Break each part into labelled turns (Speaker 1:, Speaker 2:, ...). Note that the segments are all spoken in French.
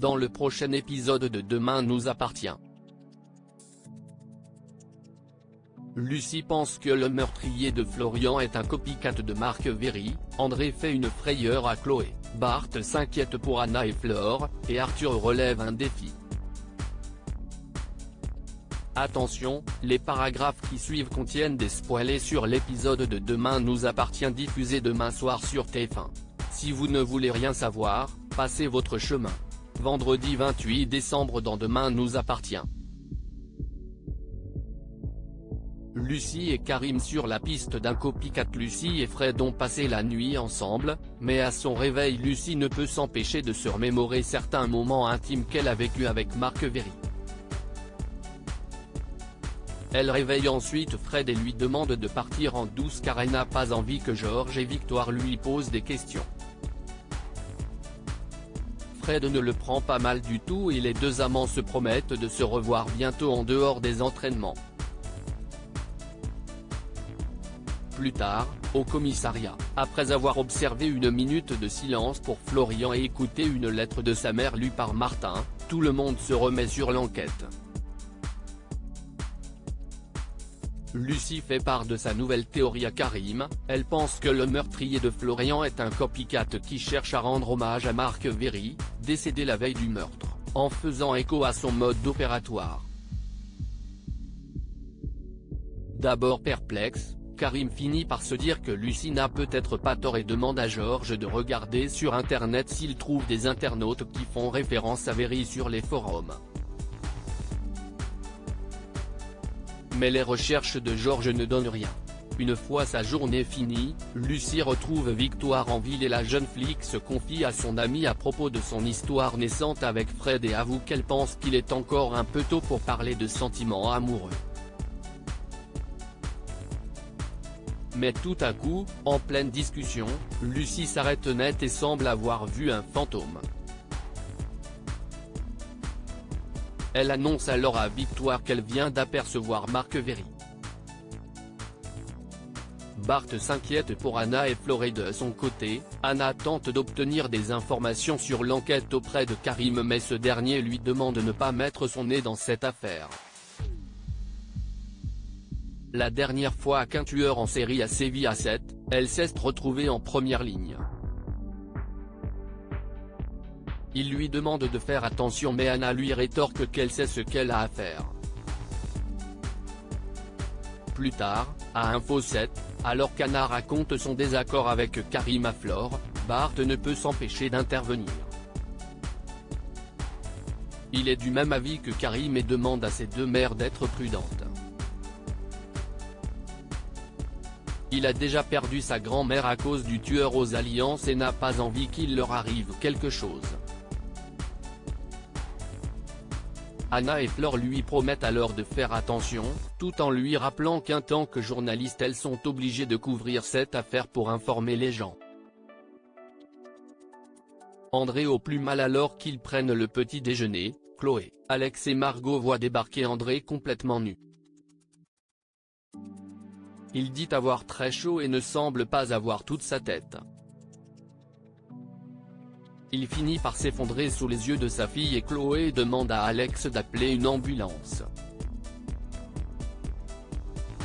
Speaker 1: dans le prochain épisode de Demain nous appartient. Lucie pense que le meurtrier de Florian est un copycat de Marc Véry, André fait une frayeur à Chloé, Bart s'inquiète pour Anna et Flore, et Arthur relève un défi. Attention, les paragraphes qui suivent contiennent des spoilers sur l'épisode de Demain nous appartient diffusé demain soir sur TF1. Si vous ne voulez rien savoir, passez votre chemin. Vendredi 28 décembre dans Demain nous appartient. Lucie et Karim sur la piste d'un copycat. Lucie et Fred ont passé la nuit ensemble, mais à son réveil Lucie ne peut s'empêcher de se remémorer certains moments intimes qu'elle a vécus avec Marc Véry. Elle réveille ensuite Fred et lui demande de partir en douce car elle n'a pas envie que Georges et Victoire lui posent des questions. Fred ne le prend pas mal du tout et les deux amants se promettent de se revoir bientôt en dehors des entraînements. Plus tard, au commissariat, après avoir observé une minute de silence pour Florian et écouté une lettre de sa mère lue par Martin, tout le monde se remet sur l'enquête. Lucie fait part de sa nouvelle théorie à Karim, elle pense que le meurtrier de Florian est un copycat qui cherche à rendre hommage à Marc Véry, décédé la veille du meurtre, en faisant écho à son mode opératoire. D'abord perplexe, Karim finit par se dire que Lucie n'a peut-être pas tort et demande à Georges de regarder sur internet s'il trouve des internautes qui font référence à Véry sur les forums. Mais les recherches de Georges ne donnent rien. Une fois sa journée finie, Lucie retrouve Victoire en ville et la jeune flic se confie à son amie à propos de son histoire naissante avec Fred et avoue qu'elle pense qu'il est encore un peu tôt pour parler de sentiments amoureux. Mais tout à coup, en pleine discussion, Lucie s'arrête net et semble avoir vu un fantôme. Elle annonce alors à Victoire qu'elle vient d'apercevoir Marc Véry. Bart s'inquiète pour Anna et Flore et de son côté, Anna tente d'obtenir des informations sur l'enquête auprès de Karim mais ce dernier lui demande de ne pas mettre son nez dans cette affaire. La dernière fois qu'un tueur en série a sévi à 7, elle s'est retrouvée en première ligne. Il lui demande de faire attention mais Anna lui rétorque qu'elle sait ce qu'elle a à faire. Plus tard, à Info 7, alors qu'Anna raconte son désaccord avec Karim à Flore, Bart ne peut s'empêcher d'intervenir. Il est du même avis que Karim et demande à ses deux mères d'être prudentes. Il a déjà perdu sa grand-mère à cause du tueur aux alliances et n'a pas envie qu'il leur arrive quelque chose. Anna et Flore lui promettent alors de faire attention, tout en lui rappelant qu'en tant que journalistes elles sont obligées de couvrir cette affaire pour informer les gens. André au plus mal alors qu'ils prennent le petit déjeuner, Chloé, Alex et Margot voient débarquer André complètement nu. Il dit avoir très chaud et ne semble pas avoir toute sa tête. Il finit par s'effondrer sous les yeux de sa fille et Chloé demande à Alex d'appeler une ambulance.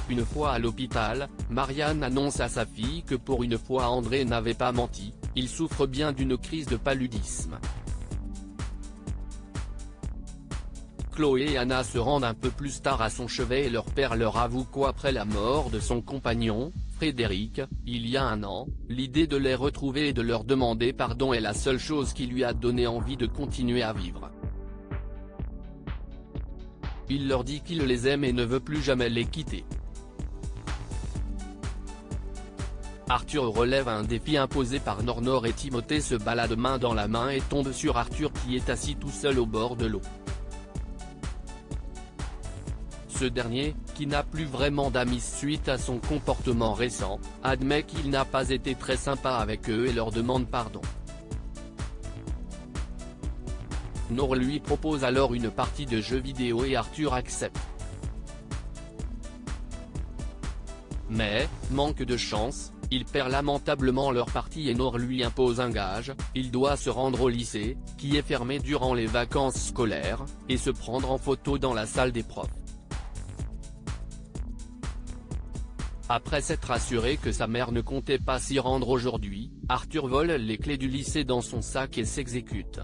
Speaker 1: Une fois à l'hôpital, Marianne annonce à sa fille que pour une fois André n'avait pas menti, il souffre bien d'une crise de paludisme. Chloé et Anna se rendent un peu plus tard à son chevet et leur père leur avoue qu'après la mort de son compagnon, Frédéric, il y a un an, l'idée de les retrouver et de leur demander pardon est la seule chose qui lui a donné envie de continuer à vivre. Il leur dit qu'il les aime et ne veut plus jamais les quitter. Arthur relève un défi imposé par Nornor et Timothée se balade main dans la main et tombe sur Arthur qui est assis tout seul au bord de l'eau. Ce dernier, qui n'a plus vraiment d'amis suite à son comportement récent, admet qu'il n'a pas été très sympa avec eux et leur demande pardon. Nor lui propose alors une partie de jeux vidéo et Arthur accepte. Mais, manque de chance, il perd lamentablement leur partie et Nour lui impose un gage, il doit se rendre au lycée, qui est fermé durant les vacances scolaires, et se prendre en photo dans la salle des profs. Après s'être assuré que sa mère ne comptait pas s'y rendre aujourd'hui, Arthur vole les clés du lycée dans son sac et s'exécute.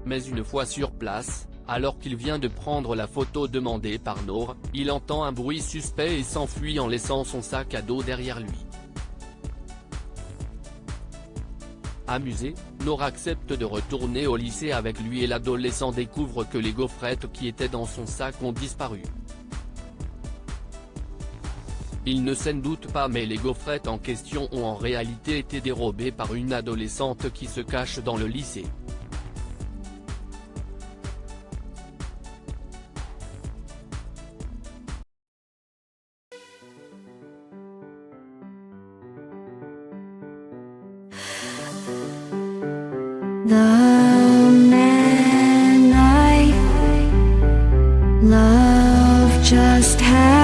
Speaker 1: Mais une fois sur place, alors qu'il vient de prendre la photo demandée par Nour, il entend un bruit suspect et s'enfuit en laissant son sac à dos derrière lui. Amusé, Nour accepte de retourner au lycée avec lui et l'adolescent découvre que les gaufrettes qui étaient dans son sac ont disparu. Il ne s'en doute pas mais les gaufrettes en question ont en réalité été dérobées par une adolescente qui se cache dans le lycée.
Speaker 2: The man I love just had